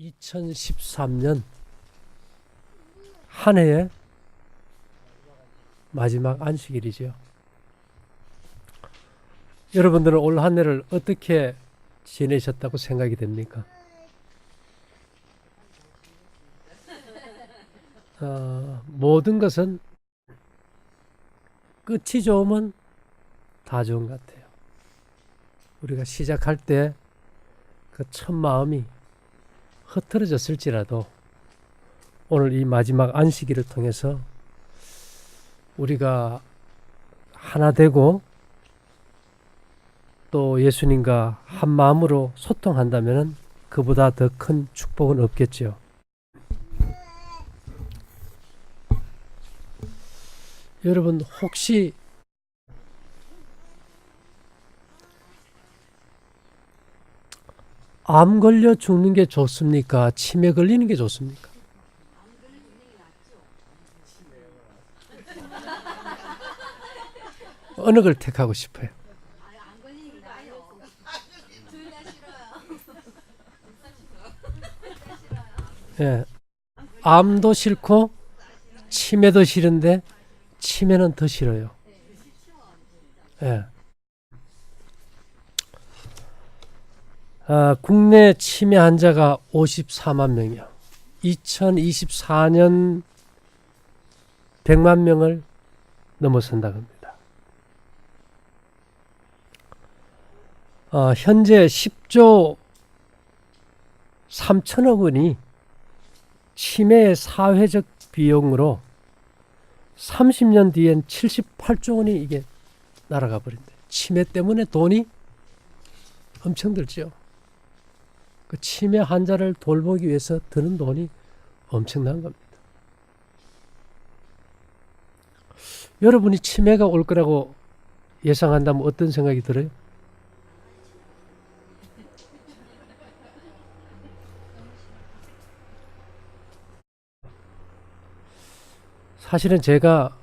2013년 한 해의 마지막 안식일이죠. 여러분들은 올 한 해를 어떻게 지내셨다고 생각이 됩니까? 모든 것은 끝이 좋으면 다 좋은 것 같아요. 우리가 시작할 때 그 첫 마음이 흐트러졌을지라도 오늘 이 마지막 안식일을 통해서 우리가 하나 되고 또 예수님과 한 마음으로 소통한다면 그보다 더 큰 축복은 없겠죠. 여러분 혹시 암 걸려 죽는 게 좋습니까? 치매 걸리는 게 좋습니까? 어느 걸 택하고 싶어요? 예, 암도 싫고 치매도 싫은데 치매는 더 싫어요. 예. 국내 치매 환자가 54만 명이요. 2024년 100만 명을 넘어선다고 합니다. 현재 10조 3천억 원이 치매의 사회적 비용으로 30년 뒤엔 78조 원이 이게 날아가 버린대. 치매 때문에 돈이 엄청 들죠. 그 치매 환자를 돌보기 위해서 드는 돈이 엄청난 겁니다. 여러분이 치매가 올 거라고 예상한다면 어떤 생각이 들어요? 사실은 제가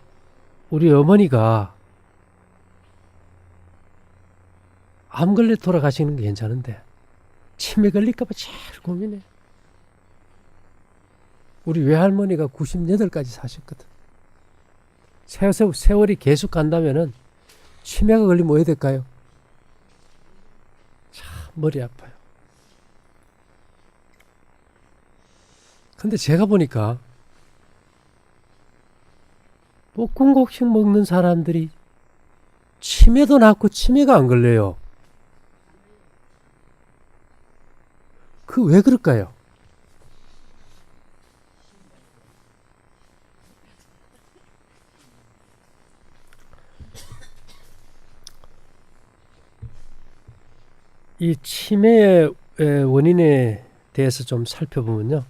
우리 어머니가 암 걸려 돌아가시는 게 괜찮은데 치매 걸릴까봐 제일 고민해. 우리 외할머니가 98까지 사셨거든. 세월이 계속 간다면은 치매가 걸리면 뭐 해야 될까요? 참 머리 아파요. 근데 제가 보니까 볶음곡식 먹는 사람들이 치매도 낫고 치매가 안 걸려요. 그 왜 그럴까요? 이 치매의 원인에 대해서 좀 살펴보면요.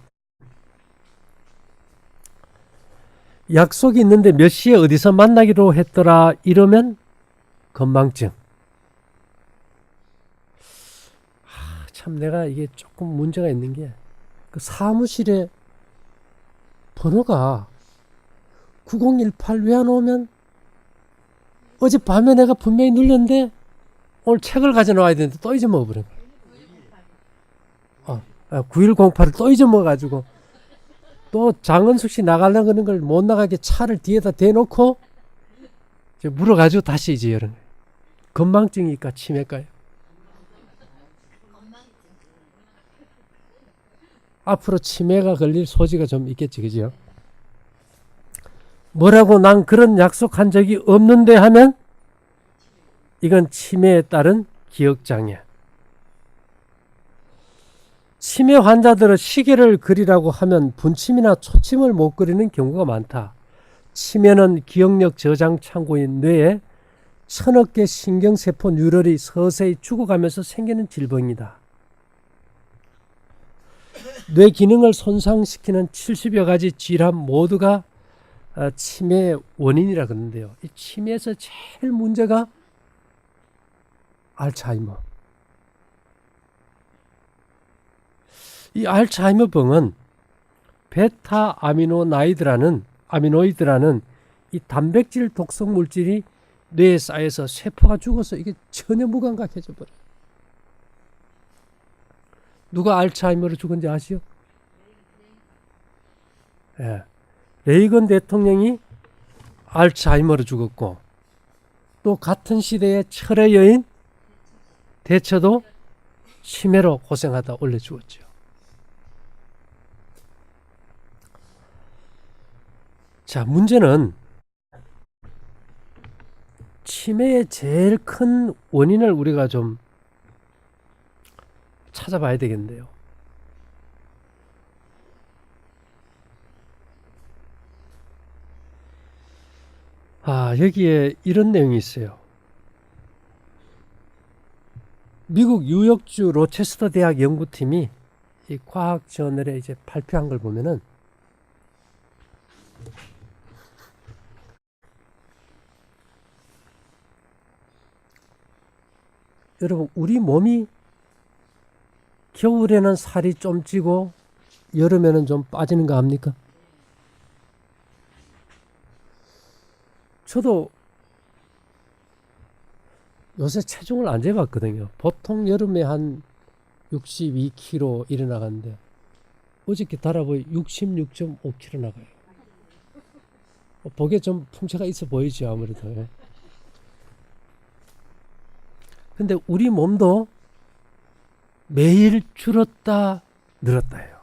약속이 있는데 몇 시에 어디서 만나기로 했더라 이러면 건망증. 참 내가 이게 조금 문제가 있는 게 그 사무실에 번호가 9018 왜 안 오면 어젯밤에 내가 분명히 눌렸는데 오늘 책을 가져나와야 되는데 또 잊어먹어버린 거야. 9108을 또 잊어먹어가지고 또 장은숙 씨 나가려고 그러는 걸 못 나가게 차를 뒤에다 대놓고 이제 물어가지고 다시 이제 이런 거예요. 건망증이니까 치매일까요? 앞으로 치매가 걸릴 소지가 좀 있겠지, 그죠? 뭐라고 난 그런 약속한 적이 없는데 하면 이건 치매에 따른 기억장애. 치매 환자들은 시계를 그리라고 하면 분침이나 초침을 못 그리는 경우가 많다. 치매는 기억력 저장 창고인 뇌에 1000억 개 신경세포 뉴럴이 서서히 죽어가면서 생기는 질병이다. 뇌 기능을 손상시키는 70여 가지 질환 모두가 치매의 원인이라 그러는데요. 이 치매에서 제일 문제가 알츠하이머. 이 알츠하이머병은 베타 아미노이드라는 이 단백질 독성 물질이 뇌에 쌓여서 세포가 죽어서 이게 전혀 무감각해져 버려요. 누가 알츠하이머로 죽은지 아시오? 예. 레이건 대통령이 알츠하이머로 죽었고 또 같은 시대의 철의 여인 대처도 치매로 고생하다 원래 죽었죠. 자, 문제는 치매의 제일 큰 원인을 우리가 좀 찾아봐야 되겠는데요. 여기에 이런 내용이 있어요. 미국 뉴욕주 로체스터 대학 연구팀이 이 과학 저널에 이제 발표한 걸 보면은 여러분, 우리 몸이 겨울에는 살이 좀 찌고 여름에는 좀 빠지는 거 압니까? 저도 요새 체중을 안 재봤거든요. 보통 여름에 한 62kg 이래 나가는데 어저께 달아보니 66.5kg 나가요. 보기에 좀 풍채가 있어 보이죠, 아무래도. 예. 근데 우리 몸도 매일 줄었다 늘었다 해요.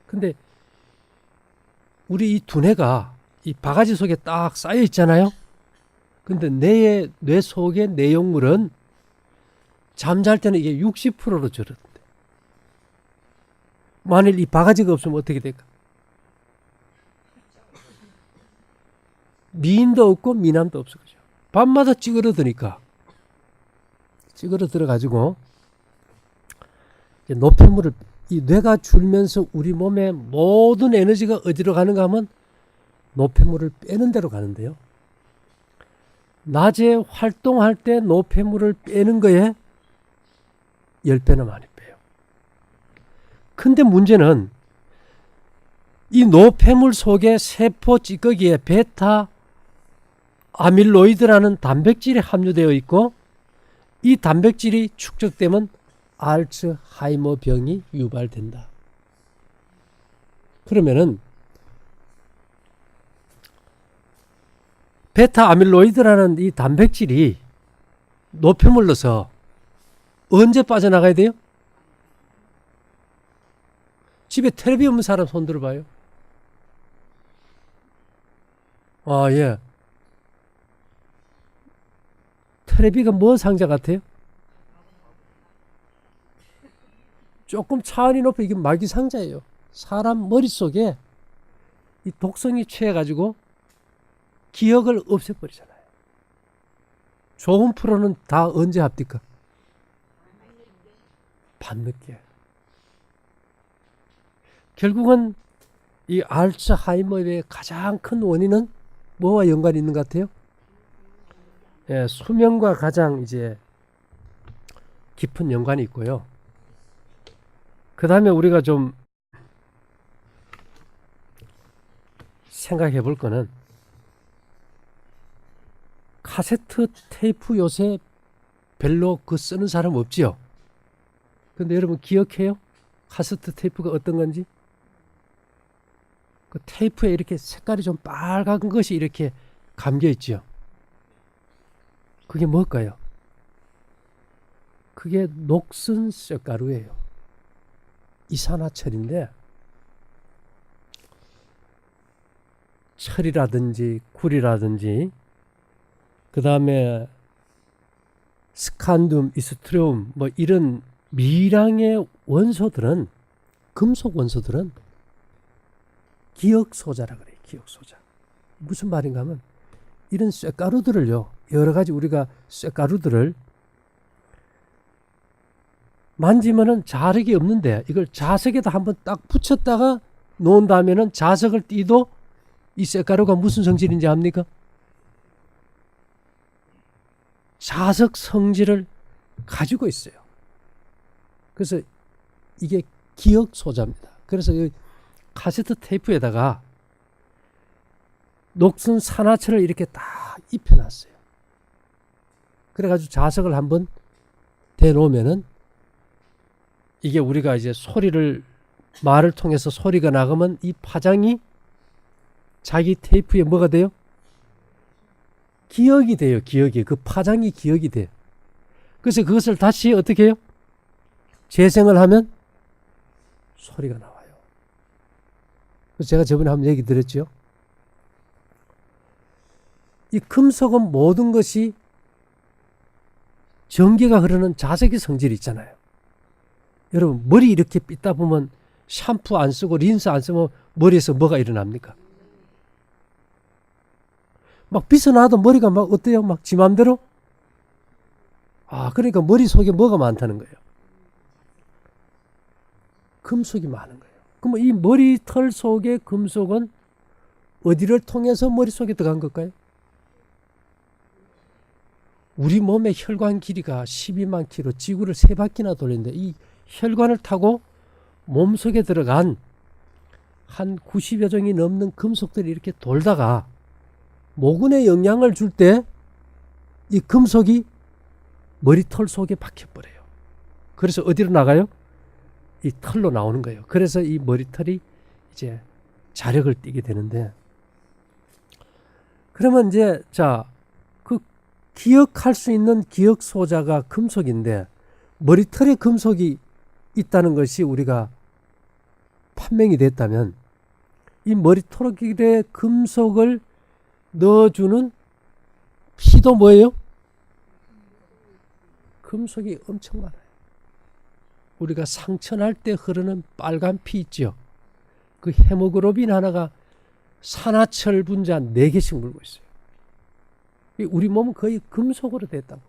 근데 우리 이 두뇌가 이 바가지 속에 딱 쌓여 있잖아요. 근데 뇌 속의 내용물은 잠잘 때는 이게 60%로 줄었대. 만일 이 바가지가 없으면 어떻게 될까? 미인도 없고 미남도 없어. 그죠? 밤마다 찌그러드니까. 찌그러들어가지고 노폐물을 이 뇌가 줄면서 우리 몸의 모든 에너지가 어디로 가는가 하면 노폐물을 빼는 데로 가는데요. 낮에 활동할 때 노폐물을 빼는 거에 10배나 많이 빼요. 근데 문제는 이 노폐물 속에 세포 찌꺼기에 베타 아밀로이드라는 단백질이 함유되어 있고 이 단백질이 축적되면 알츠하이머 병이 유발된다. 그러면은 베타 아밀로이드라는 이 단백질이 노폐물로서 언제 빠져나가야 돼요? 집에 텔레비 없는 사람 손 들어봐요. 예. 텔레비가 뭐 상자 같아요? 조금 차원이 높은 이게 마귀 상자예요. 사람 머릿속에 이 독성이 취해가지고 기억을 없애버리잖아요. 좋은 프로는 다 언제 합니까? 밤늦게. 결국은 이 알츠하이머의 가장 큰 원인은 뭐와 연관이 있는 것 같아요? 예, 수면과 가장 이제 깊은 연관이 있고요. 그 다음에 우리가 좀 생각해 볼 거는 카세트 테이프 요새 별로 그 쓰는 사람 없지요? 근데 여러분 기억해요? 카세트 테이프가 어떤 건지? 그 테이프에 이렇게 색깔이 좀 빨간 것이 이렇게 감겨 있지요? 그게 뭘까요? 그게 녹슨 쇳가루예요. 이산화철인데 철이라든지 굴이라든지 그 다음에 스칸듐, 이스트리움 뭐 이런 미량의 원소들은 금속 원소들은 기억소자라 그래요. 기억소자. 무슨 말인가 하면 이런 쇳가루들을요. 여러 가지 우리가 쇳가루들을 만지면은 자력이 없는데 이걸 자석에다 한번 딱 붙였다가 놓은 다음에는 자석을 띄도 이 쇳가루가 무슨 성질인지 압니까? 자석 성질을 가지고 있어요. 그래서 이게 기억 소자입니다. 그래서 이 카세트 테이프에다가 녹슨 산화철을 이렇게 딱 입혀놨어요. 그래가지고 자석을 한번 대놓으면은 이게 우리가 이제 소리를 말을 통해서 소리가 나가면 이 파장이 자기 테이프에 뭐가 돼요? 기억이 돼요. 기억이. 그 파장이 기억이 돼요. 그래서 그것을 다시 어떻게 해요? 재생을 하면 소리가 나와요. 그래서 제가 저번에 한번 얘기 드렸죠. 이 금속은 모든 것이 전기가 흐르는 자석의 성질이 있잖아요. 여러분 머리 이렇게 빗다 보면 샴푸 안 쓰고 린스 안 쓰면 머리에서 뭐가 일어납니까? 막 빗어놔도 머리가 막 어때요? 막 지 맘대로? 그러니까 머릿속에 뭐가 많다는 거예요. 금속이 많은 거예요. 그럼 이 머리털 속의 금속은 어디를 통해서 머릿속에 들어간 걸까요? 우리 몸의 혈관 길이가 12만 킬로, 지구를 3바퀴나 돌리는데 이 혈관을 타고 몸속에 들어간 한 90여 종이 넘는 금속들이 이렇게 돌다가 모근에 영향을 줄 때 이 금속이 머리털 속에 박혀버려요. 그래서 어디로 나가요? 이 털로 나오는 거예요. 그래서 이 머리털이 이제 자력을 띠게 되는데, 그러면 이제 그 기억할 수 있는 기억 소자가 금속인데 머리털에 금속이 있다는 것이 우리가 판명이 됐다면 이 머리털에 금속을 넣어주는 피도 뭐예요? 금속이 엄청 많아요. 우리가 상처날 때 흐르는 빨간 피 있죠. 그 헤모글로빈 하나가 산화철 분자 4개씩 물고 있어요. 우리 몸은 거의 금속으로 됐다고.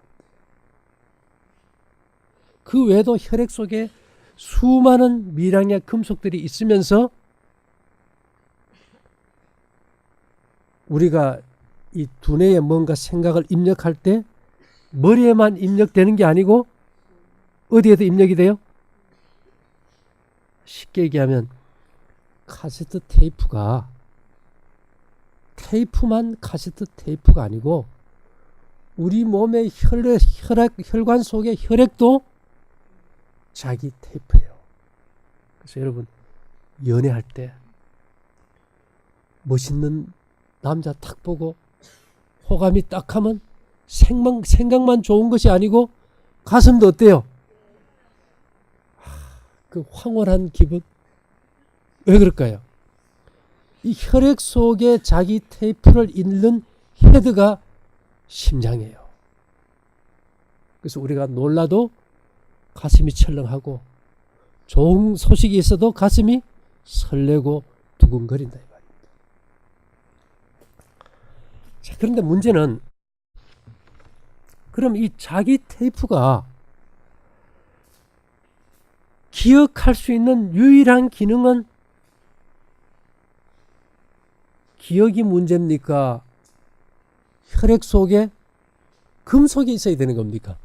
그 외에도 혈액 속에 수많은 미량의 금속들이 있으면서 우리가 이 두뇌에 뭔가 생각을 입력할 때 머리에만 입력되는 게 아니고 어디에도 입력이 돼요? 쉽게 얘기하면 카세트 테이프만 카세트 테이프가 아니고 우리 몸의 혈관 속의 혈액도 자기 테이프예요. 그래서 여러분 연애할 때 멋있는 남자 탁 보고 호감이 딱 하면 생각만 좋은 것이 아니고 가슴도 어때요? 그 황홀한 기분. 왜 그럴까요? 이 혈액 속에 자기 테이프를 잇는 헤드가 심장이에요. 그래서 우리가 놀라도 가슴이 철렁하고 좋은 소식이 있어도 가슴이 설레고 두근거린다 이 말입니다. 자, 그런데 문제는 그럼 이 자기 테이프가 기억할 수 있는 유일한 기능은 기억이 문제입니까? 혈액 속에 금속이 있어야 되는 겁니까?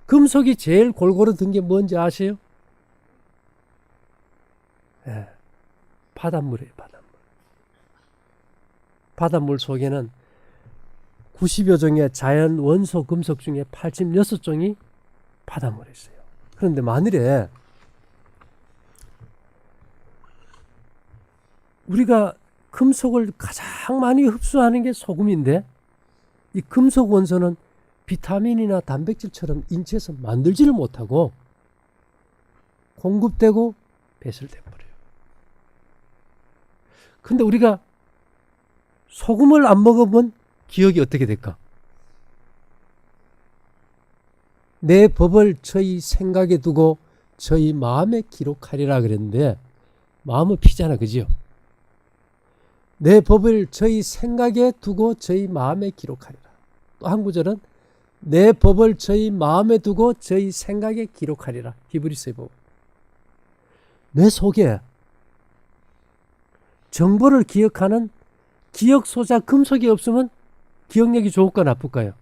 금속이 제일 골고루 든 게 뭔지 아세요? 네, 바닷물이에요. 바닷물 속에는 90여 종의 자연 원소 금속 중에 86종이 바닷물에 있어요. 그런데 만일에 우리가 금속을 가장 많이 흡수하는 게 소금인데 이 금속 원소는 비타민이나 단백질처럼 인체에서 만들지를 못하고 공급되고 배설돼 버려요. 근데 우리가 소금을 안 먹으면 기억이 어떻게 될까? 내 법을 저희 생각에 두고 저희 마음에 기록하리라 그랬는데 마음은 피잖아, 그죠? 내 법을 저희 생각에 두고 저희 마음에 기록하리라. 또 한 구절은 내 법을 저희 마음에 두고 저희 생각에 기록하리라. 히브리서에 보면 내 속에 정보를 기억하는 기억 소자 금속이 없으면 기억력이 좋을까 나쁠까요?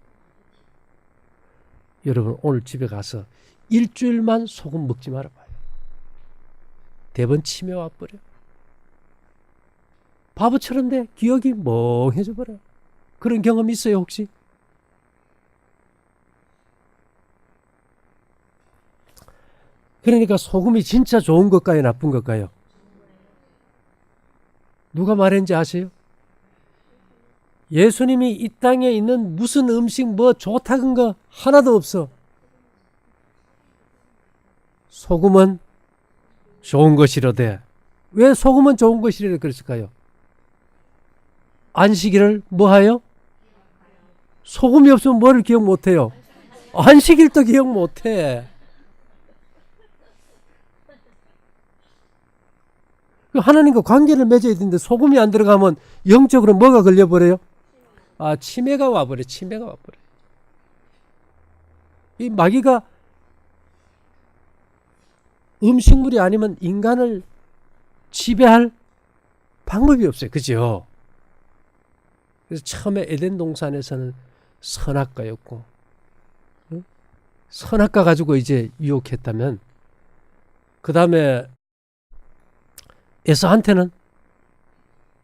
여러분 오늘 집에 가서 일주일만 소금 먹지 말아봐요. 대번 치매 와버려. 바보처럼 돼. 기억이 멍해져 버려. 그런 경험 있어요 혹시? 그러니까 소금이 진짜 좋은 것까요, 나쁜 것까요? 누가 말했는지 아세요? 예수님이 이 땅에 있는 무슨 음식 뭐 좋다는 거 하나도 없어. 소금은 좋은 것이로되. 왜 소금은 좋은 것이라 그랬을까요? 안식일을 뭐하여? 소금이 없으면 뭐를 기억 못해요? 안식일도 기억 못해. 하나님과 관계를 맺어야 되는데 소금이 안 들어가면 영적으로 뭐가 걸려버려요? 치매가 와버려. 치매가 와버려. 이 마귀가 음식물이 아니면 인간을 지배할 방법이 없어요. 그죠? 그래서 처음에 에덴 동산에서는 선악과였고, 선악과 가지고 이제 유혹했다면, 그 다음에 에서한테는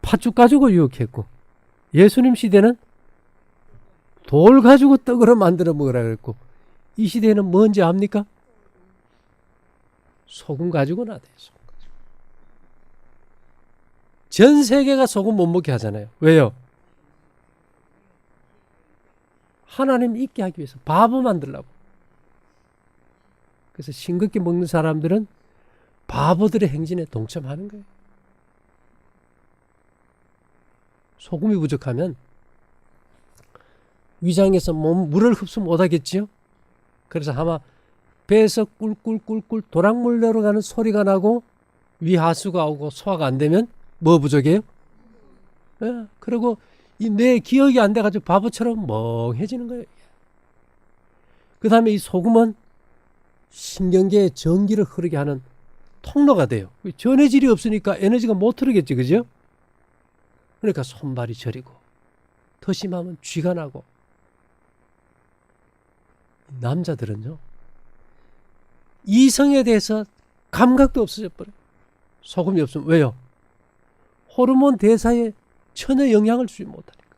팥죽 가지고 유혹했고, 예수님 시대는 돌 가지고 떡으로 만들어 먹으라 그랬고, 이 시대는 뭔지 압니까? 소금 가지고 나대요. 소금 가지고. 전 세계가 소금 못 먹게 하잖아요. 왜요? 하나님 있게 하기 위해서 바보 만들려고. 그래서 싱겁게 먹는 사람들은 바보들의 행진에 동참하는 거예요. 소금이 부족하면 위장에서 물을 흡수 못하겠지요. 그래서 아마 배에서 꿀꿀꿀꿀 도랑물 내려가는 소리가 나고 위하수가 오고 소화가 안 되면 뭐 부족해요? 예, 그리고 이 뇌 기억이 안 돼가지고 바보처럼 멍해지는 거예요. 그 다음에 이 소금은 신경계에 전기를 흐르게 하는 통로가 돼요. 전해질이 없으니까 에너지가 못 흐르겠지, 그죠? 그러니까 손발이 저리고 더 심하면 쥐가 나고. 남자들은요, 이성에 대해서 감각도 없어져 버려요. 소금이 없으면. 왜요? 호르몬 대사에 전혀 영향을 주지 못하니까.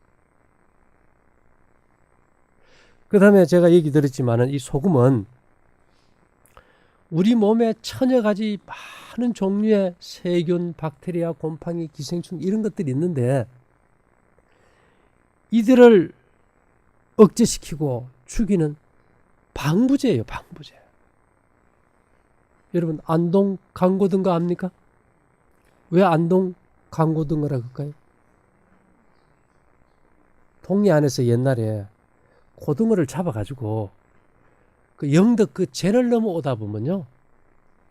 그 다음에 제가 얘기 드렸지만은 이 소금은 우리 몸에 천여 가지 많은 종류의 세균, 박테리아, 곰팡이, 기생충 이런 것들이 있는데 이들을 억제시키고 죽이는 방부제예요. 방부제. 여러분 안동 강고등어 압니까? 왜 안동 강고등어라고 할까요? 동네 안에서 옛날에 고등어를 잡아가지고 그 영덕 그 제를 넘어오다 보면요,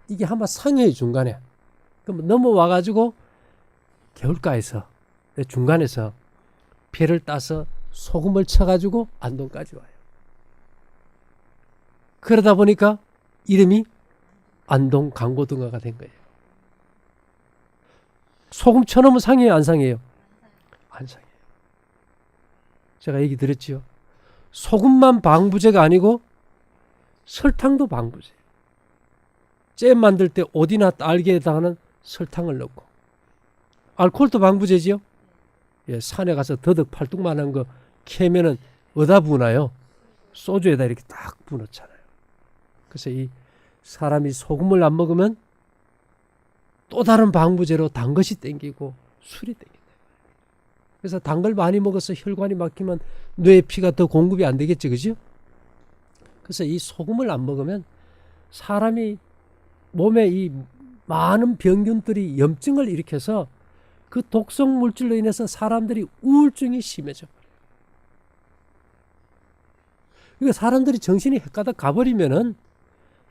이게 한번 상해요. 중간에. 그럼 넘어와가지고 개울가에서 중간에서 배를 따서 소금을 쳐가지고 안동까지 와요. 그러다 보니까 이름이 안동 강고등어가 된 거예요. 소금 쳐놓으면 상해요, 안 상해요? 안 상해요. 제가 얘기 드렸지요. 소금만 방부제가 아니고 설탕도 방부제. 잼 만들 때 오디나 딸기에 해당하는 설탕을 넣고, 알코올도 방부제지요. 예, 산에 가서 더덕 팔뚝만한 거 캐면은 어디다 부나요? 소주에다 이렇게 딱 부놓잖아요. 그래서 이 사람이 소금을 안 먹으면 또 다른 방부제로 단 것이 땡기고 술이 땡긴다. 그래서 단 걸 많이 먹어서 혈관이 막히면 뇌에 피가 더 공급이 안 되겠지, 그죠? 그래서 이 소금을 안 먹으면 사람이 몸에 이 많은 병균들이 염증을 일으켜서 그 독성 물질로 인해서 사람들이 우울증이 심해져 버려요. 그러니까 사람들이 정신이 헷가닥 가버리면은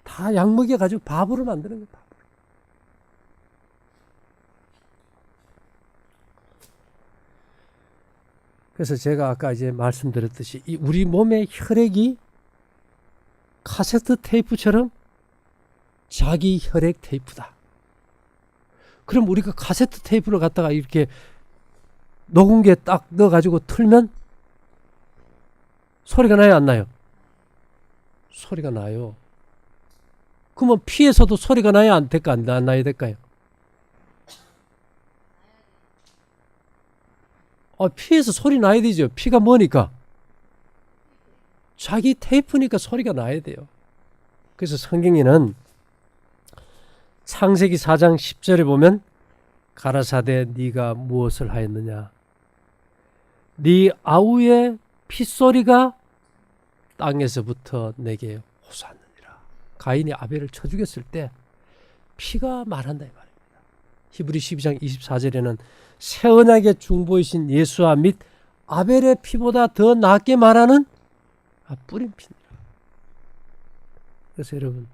다 약 먹여가지고 바보로 만드는 거예요. 바보. 그래서 제가 아까 이제 말씀드렸듯이 이 우리 몸의 혈액이 카세트 테이프처럼 자기 혈액 테이프다. 그럼 우리가 카세트 테이프를 갖다가 이렇게 녹음기에 딱 넣어가지고 틀면 소리가 나요, 안 나요? 소리가 나요. 그러면 피에서도 소리가 나야 안 될까, 안 나야 될까요? 피에서 소리 나야 되죠. 피가 뭐니까? 자기 테이프니까 소리가 나야 돼요. 그래서 성경에는 창세기 4장 10절에 보면 가라사대 네가 무엇을 하였느냐? 네 아우의 핏소리가 땅에서부터 내게 호소하느니라. 가인이 아벨을 쳐 죽였을 때 피가 말한다 이 말입니다. 히브리 12장 24절에는 새 언약의 중보이신 예수와 및 아벨의 피보다 더 낫게 말하는 뿌린 피니라. 그래서 여러분,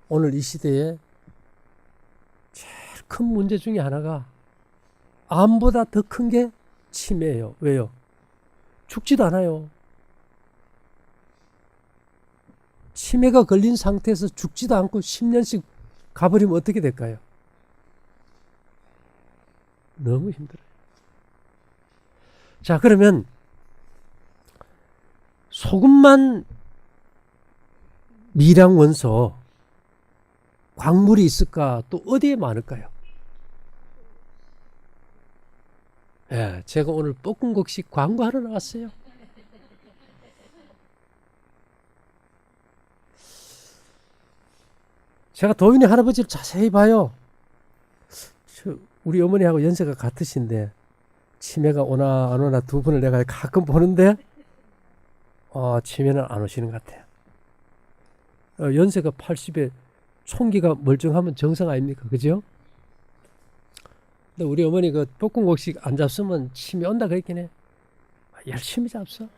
오늘 이 시대에 제일 큰 문제 중에 하나가 암보다 더 큰 게 치매예요. 왜요? 죽지도 않아요. 치매가 걸린 상태에서 죽지도 않고 10년씩 가버리면 어떻게 될까요? 너무 힘들어요. 자, 그러면 소금만 미량 원소 광물이 있을까? 또 어디에 많을까요? 예, 제가 오늘 볶음국식 광고하러 나왔어요. 제가 도윤이 할아버지를 자세히 봐요. 우리 어머니하고 연세가 같으신데 치매가 오나 안 오나 두 분을 내가 가끔 보는데 치매는 안 오시는 것 같아요. 연세가 80에 총기가 멀쩡하면 정상 아닙니까? 그죠? 근데 우리 어머니 그 볶음국식 안 잡수면 치매 온다 그랬긴 해. 열심히 잡숴.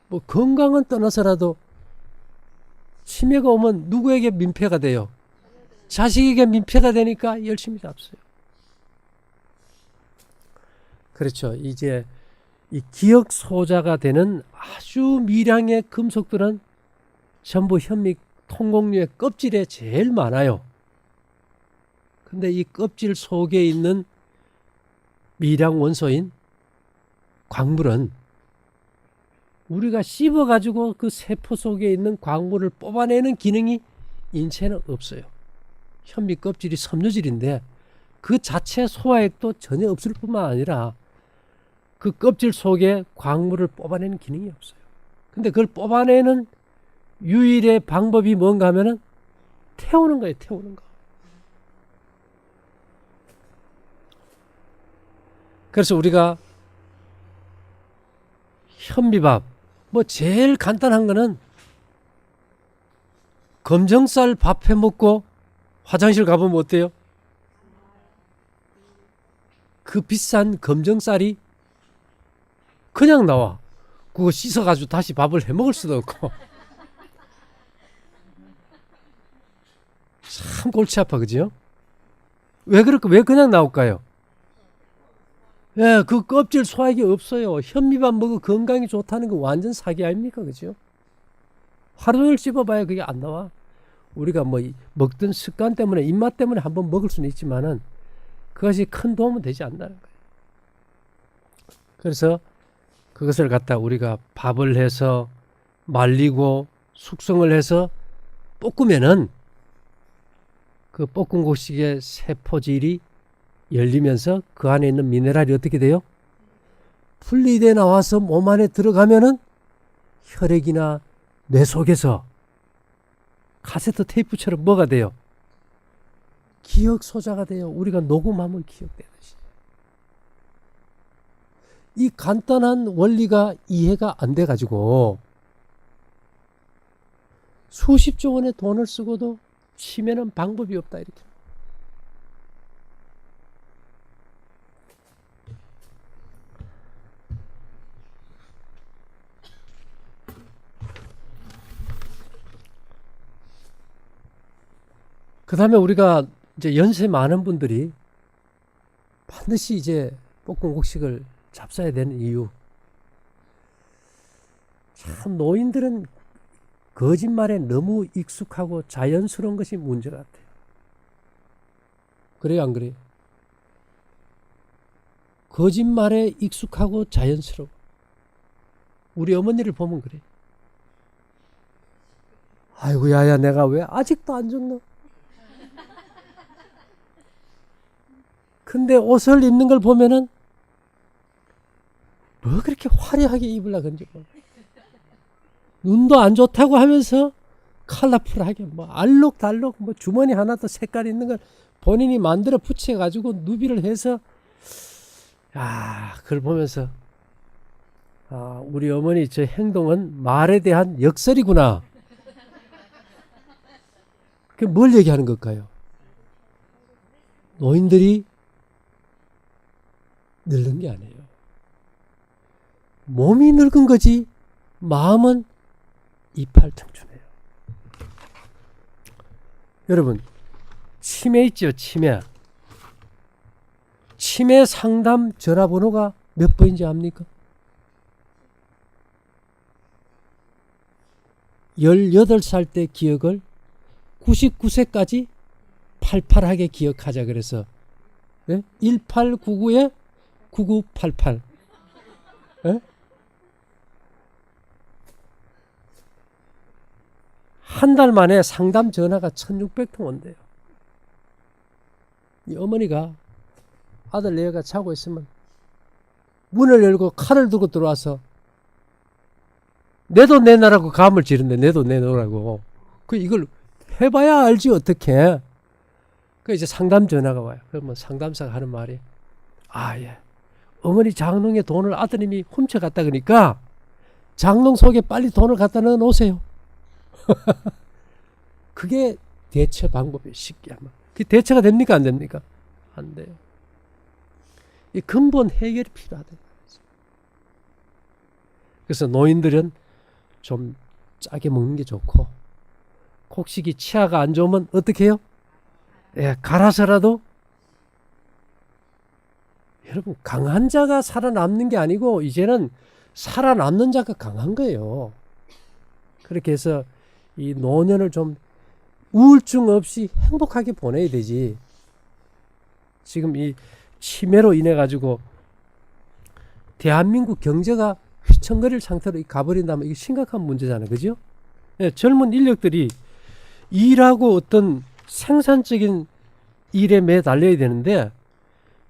뭐 건강은 떠나서라도 치매가 오면 누구에게 민폐가 돼요? 자식에게 민폐가 되니까 열심히 잡숴요. 그렇죠. 이제 이 기억 소자가 되는 아주 미량의 금속들은 전부 현미 통곡류의 껍질에 제일 많아요. 근데 이 껍질 속에 있는 미량 원소인 광물은 우리가 씹어가지고 그 세포 속에 있는 광물을 뽑아내는 기능이 인체는 없어요. 현미 껍질이 섬유질인데 그 자체 소화액도 전혀 없을 뿐만 아니라 그 껍질 속에 광물을 뽑아내는 기능이 없어요. 근데 그걸 뽑아내는 유일의 방법이 뭔가 하면은 태우는 거예요. 태우는 거. 그래서 우리가 현미밥 뭐 제일 간단한 거는 검정쌀 밥 해 먹고 화장실 가보면 어때요? 그 비싼 검정쌀이 그냥 나와. 그거 씻어가지고 다시 밥을 해 먹을 수도 없고. 참 골치 아파, 그죠? 왜 그럴까? 왜 그냥 나올까요? 예, 그 껍질 소화액이 없어요. 현미밥 먹어 건강이 좋다는 거 완전 사기 아닙니까? 그죠? 하루 종일 씹어봐야 그게 안 나와. 우리가 뭐 먹던 습관 때문에, 입맛 때문에 한번 먹을 수는 있지만은 그것이 큰 도움은 되지 않는다는 거예요. 그래서 그것을 갖다 우리가 밥을 해서 말리고 숙성을 해서 볶으면은 그 볶음국식의 세포질이 열리면서 그 안에 있는 미네랄이 어떻게 돼요? 분리돼 나와서 몸 안에 들어가면은 혈액이나 뇌 속에서 카세트 테이프처럼 뭐가 돼요? 기억 소자가 돼요. 우리가 녹음하면 기억되듯이. 이 간단한 원리가 이해가 안 돼가지고 수십조 원의 돈을 쓰고도 치매는 방법이 없다 이렇게. 그 다음에 우리가 이제 연세 많은 분들이 반드시 이제 볶음국식을 잡숴야 되는 이유. 참 노인들은 거짓말에 너무 익숙하고 자연스러운 것이 문제 같아요. 그래요, 안 그래요? 거짓말에 익숙하고 자연스러워. 우리 어머니를 보면 그래. 아이고 야야 내가 왜 아직도 안 죽노? 근데 옷을 입는 걸 보면은 뭐 그렇게 화려하게 입으려고 그런지. 눈도 안 좋다고 하면서 컬러풀하게 뭐 알록달록 뭐 주머니 하나 더 색깔 있는 걸 본인이 만들어 붙여가지고 누비를 해서 그걸 보면서 우리 어머니 저 행동은 말에 대한 역설이구나. 그게 뭘 얘기하는 걸까요? 노인들이 늙은 게 아니에요. 몸이 늙은 거지 마음은 이팔청춘해요. 여러분, 치매 있죠? 치매 상담 전화번호가 몇 번인지 압니까? 18살 때 기억을 99세까지 팔팔하게 기억하자 그래서 1899에 9988 한 달 만에 상담 전화가 1600통 온대요. 이 어머니가 아들 내가 자고 있으면 문을 열고 칼을 들고 들어와서 내 돈 내놔라고 감을 지른대. 내 돈 내놓으라고. 이걸 해봐야 알지 어떻게. 이제 상담 전화가 와요. 그러면 상담사가 하는 말이 예. 어머니 장롱에 돈을 아드님이 훔쳐갔다 그러니까 장롱 속에 빨리 돈을 갖다 넣어놓으세요. 그게 대처 방법이에요. 쉽게 하면. 그게 대처가 됩니까? 안 됩니까? 안 돼요. 이 근본 해결이 필요하다. 그래서 노인들은 좀 짜게 먹는 게 좋고 혹시 치아가 안 좋으면 어떻게 해요? 갈아서라도. 여러분, 강한 자가 살아남는 게 아니고 이제는 살아남는 자가 강한 거예요. 그렇게 해서 이 노년을 좀 우울증 없이 행복하게 보내야 되지. 지금 이 치매로 인해 가지고 대한민국 경제가 휘청거릴 상태로 가버린다면 이게 심각한 문제잖아요. 그죠? 젊은 인력들이 일하고 어떤 생산적인 일에 매달려야 되는데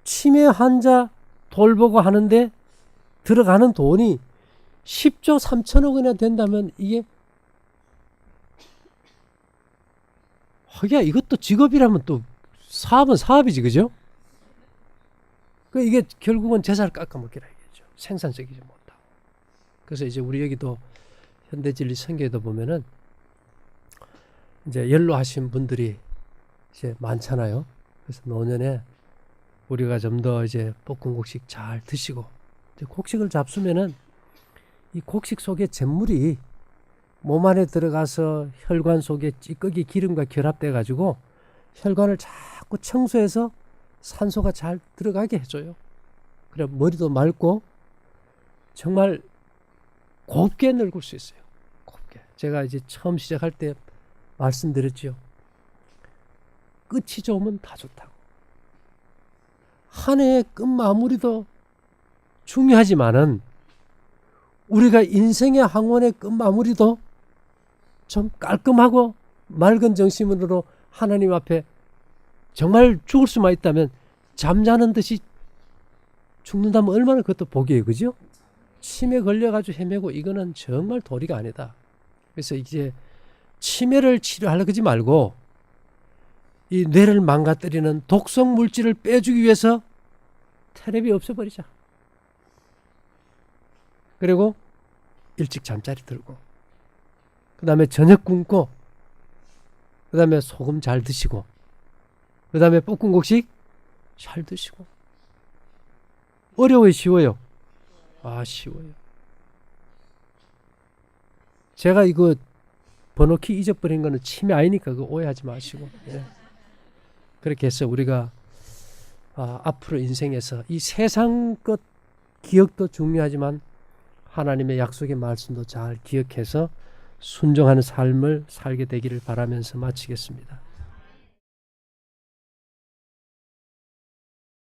치매 환자 돌보고 하는데 들어가는 돈이 10조 3천억 원이나 된다면 이게 이것도 직업이라면 또 사업은 사업이지. 그죠? 이게 결국은 재산을 깎아먹기라 하겠죠. 생산적이지 못하고. 그래서 이제 우리 여기도 현대진리 선교에도 보면은 이제 연로하신 분들이 이제 많잖아요. 그래서 노년에 우리가 좀 더 이제 볶음곡식 잘 드시고 이제 곡식을 잡수면은 이 곡식 속에 잿물이 몸 안에 들어가서 혈관 속에 찌꺼기 기름과 결합돼 가지고 혈관을 자꾸 청소해서 산소가 잘 들어가게 해줘요. 그래 머리도 맑고 정말 곱게 늙을 수 있어요. 곱게. 제가 이제 처음 시작할 때 말씀드렸죠. 끝이 좋으면 다 좋다고. 한 해의 끝 마무리도 중요하지만은 우리가 인생의 항원의 끝 마무리도 좀 깔끔하고 맑은 정신으로 하나님 앞에 정말 죽을 수만 있다면 잠자는 듯이 죽는다면 얼마나 그것도 복이에요. 그죠? 치매 걸려가지고 헤매고 이거는 정말 도리가 아니다. 그래서 이제 치매를 치료하려고 하지 말고 이 뇌를 망가뜨리는 독성 물질을 빼주기 위해서 텔레비 없애버리자. 그리고 일찍 잠자리 들고 그 다음에 저녁 굶고 그 다음에 소금 잘 드시고 그 다음에 볶음곡식 잘 드시고. 어려워요? 쉬워요? 쉬워요. 제가 이거 번호키 잊어버린 거는 치매 아니니까 그거 오해하지 마시고. 그렇게 해서 우리가 앞으로 인생에서 이 세상 것 기억도 중요하지만 하나님의 약속의 말씀도 잘 기억해서 순종하는 삶을 살게 되기를 바라면서 마치겠습니다.